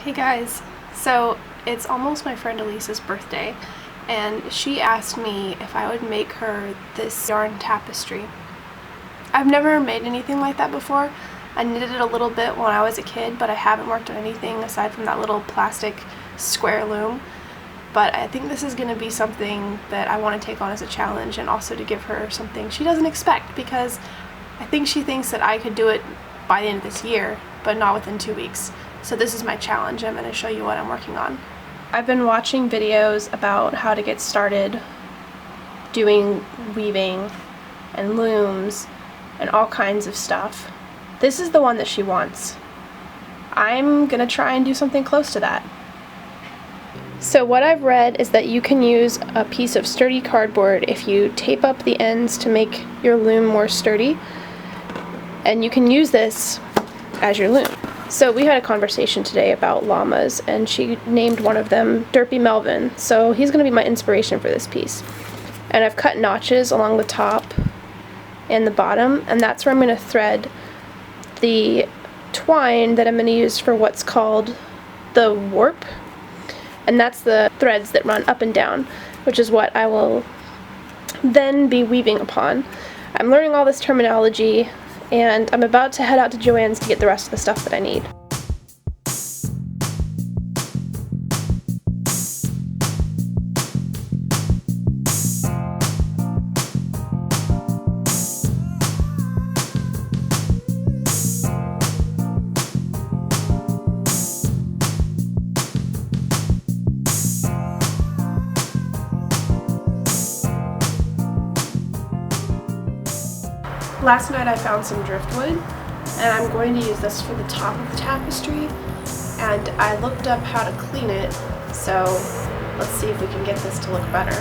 Hey guys, so it's almost my friend Elisa's birthday, and she asked me if I would make her this yarn tapestry. I've never made anything like that before. I knitted it a little bit when I was a kid, but I haven't worked on anything aside from that little plastic square loom. But I think this is going to be something that I want to take on as a challenge, and also to give her something she doesn't expect, because I think she thinks that I could do it by the end of this year, but not within 2 weeks. So this is my challenge. I'm going to show you what I'm working on. I've been watching videos about how to get started doing weaving and looms and all kinds of stuff. This is the one that she wants. I'm going to try and do something close to that. So what I've read is that you can use a piece of sturdy cardboard if you tape up the ends to make your loom more sturdy, and you can use this as your loom. So we had a conversation today about llamas, and she named one of them Derpy Melvin, so he's going to be my inspiration for this piece. And I've cut notches along the top and the bottom, and that's where I'm going to thread the twine that I'm going to use for what's called the warp. And that's the threads that run up and down, which is what I will then be weaving upon. I'm learning all this terminology, and I'm about to head out to Joann's to get the rest of the stuff that I need. Last night I found some driftwood, and I'm going to use this for the top of the tapestry, and I looked up how to clean it, so let's see if we can get this to look better.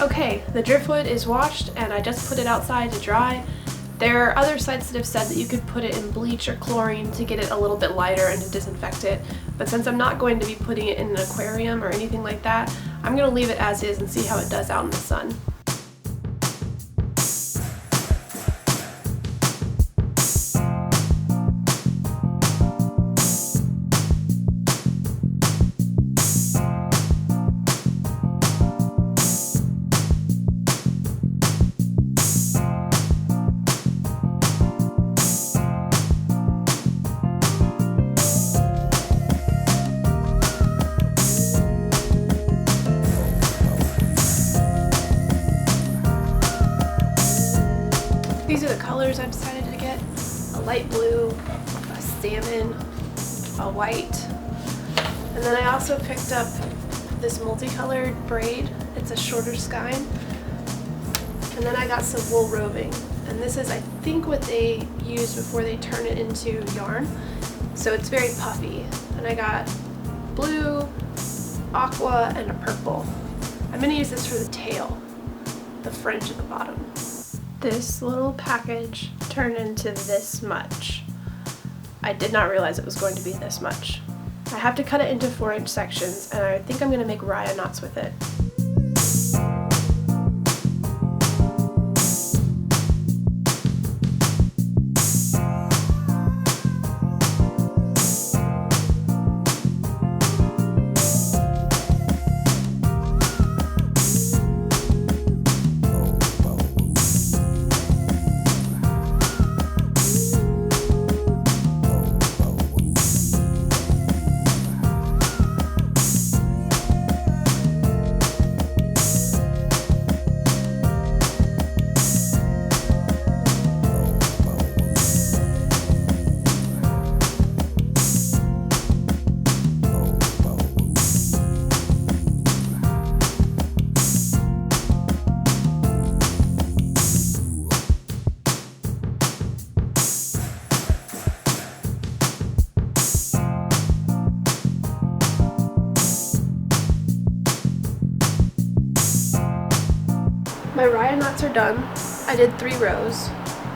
Okay, the driftwood is washed, and I just put it outside to dry. There are other sites that have said that you could put it in bleach or chlorine to get it a little bit lighter and to disinfect it, but since I'm not going to be putting it in an aquarium or anything like that, I'm going to leave it as is and see how it does out in the sun. These are the colors I've decided to get: a light blue, a salmon, a white, and then I also picked up this multicolored braid. It's a shorter skein, and then I got some wool roving, and this is, I think, what they use before they turn it into yarn, so it's very puffy. And I got blue, aqua, and a purple. I'm going to use this for the tail, the fringe at the bottom. This little package turned into this much. I did not realize it was going to be this much. I have to cut it into 4-inch sections, and I think I'm going to make raya knots with it. My raya knots are done. I did 3 rows,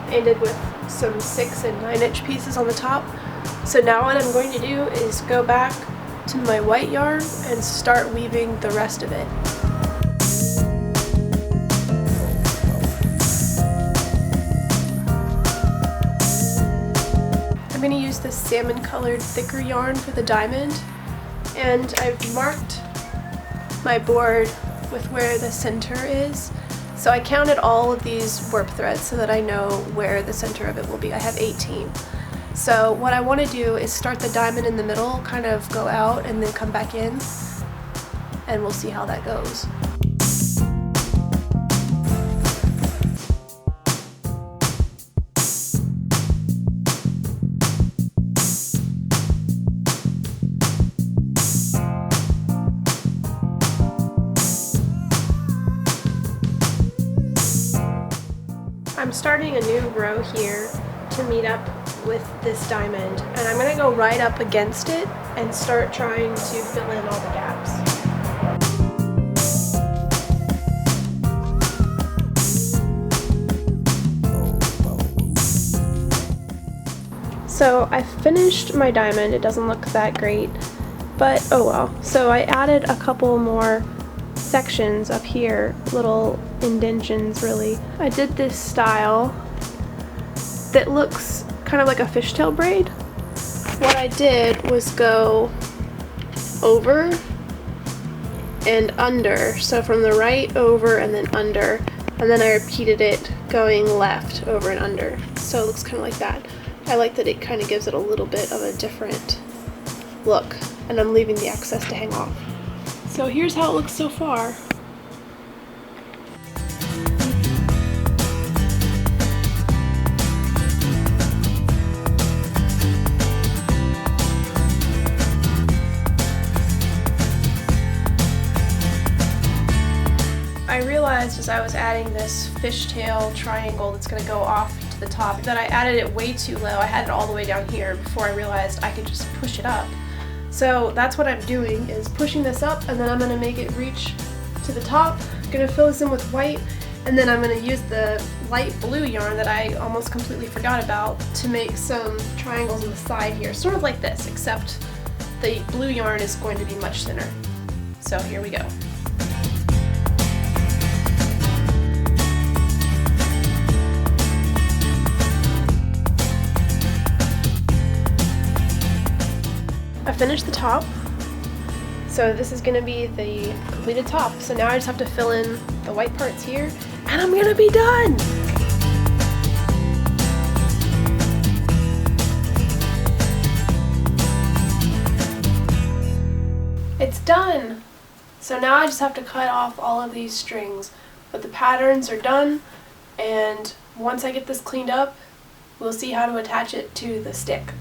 ended with some 6 and 9-inch pieces on the top. So now what I'm going to do is go back to my white yarn and start weaving the rest of it. this salmon colored thicker yarn for the diamond, and I've marked my board with where the center is. So I counted all of these warp threads so that I know where the center of it will be. I have 18. So what I want to do is start the diamond in the middle, kind of go out and then come back in, and we'll see how that goes. I'm starting a new row here to meet up with this diamond, and I'm going to go right up against it and start trying to fill in all the gaps. So I finished my diamond. It doesn't look that great, but oh well. So I added a couple more sections up here, little indentions really. I did this style that looks kind of like a fishtail braid. What I did was go over and under, so from the right over and then under, and then I repeated it going left over and under, so it looks kind of like that. I like that it kind of gives it a little bit of a different look, and I'm leaving the excess to hang off. So here's how it looks so far. I realized as I was adding this fishtail triangle that's going to go off to the top that I added it way too low. I had it all the way down here before I realized I could just push it up. So that's what I'm doing, is pushing this up, and then I'm going to make it reach to the top. I'm going to fill this in with white, and then I'm going to use the light blue yarn that I almost completely forgot about to make some triangles on the side here, sort of like this, except the blue yarn is going to be much thinner. So here we go. I finished the top, so this is going to be the completed top. So now I just have to fill in the white parts here, and I'm going to be done! It's done! So now I just have to cut off all of these strings, but the patterns are done, and once I get this cleaned up, we'll see how to attach it to the stick.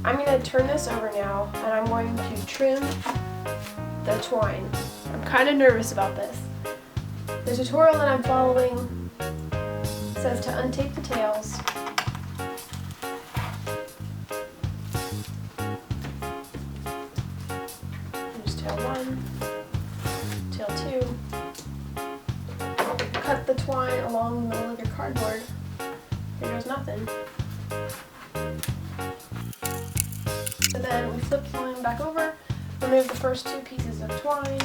I'm going to turn this over now, and I'm going to trim the twine. I'm kind of nervous about this. The tutorial that I'm following says to untape the tails, here's tail 1, tail 2, cut the twine along the middle of your cardboard. Here goes nothing. So then we flip the loom back over, remove the first 2 pieces of twine,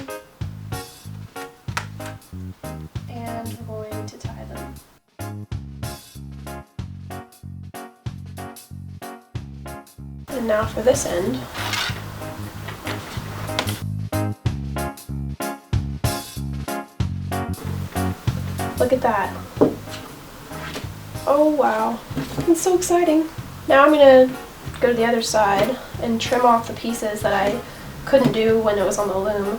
and we're going to tie them. And now for this end. Look at that. Oh wow, it's so exciting. Now I'm going to go to the other side and trim off the pieces that I couldn't do when it was on the loom.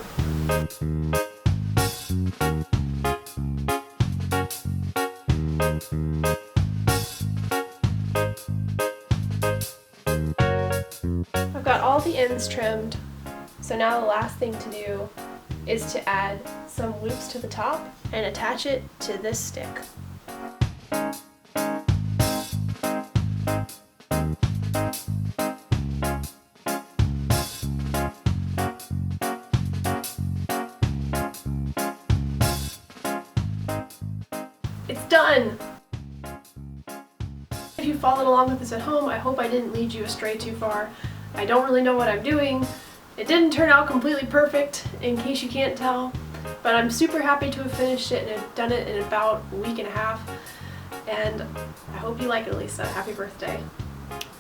I've got all the ends trimmed, so now the last thing to do is to add some loops to the top and attach it to this stick. It's done! If you followed along with this at home, I hope I didn't lead you astray too far. I don't really know what I'm doing, It didn't turn out completely perfect, in case you can't tell, but I'm super happy to have finished it and have done it in about a week and a half. And I hope you like it, Elisa. Happy birthday.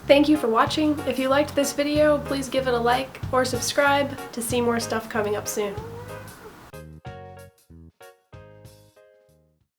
Thank you for watching. If you liked this video, please give it a like or subscribe to see more stuff coming up soon.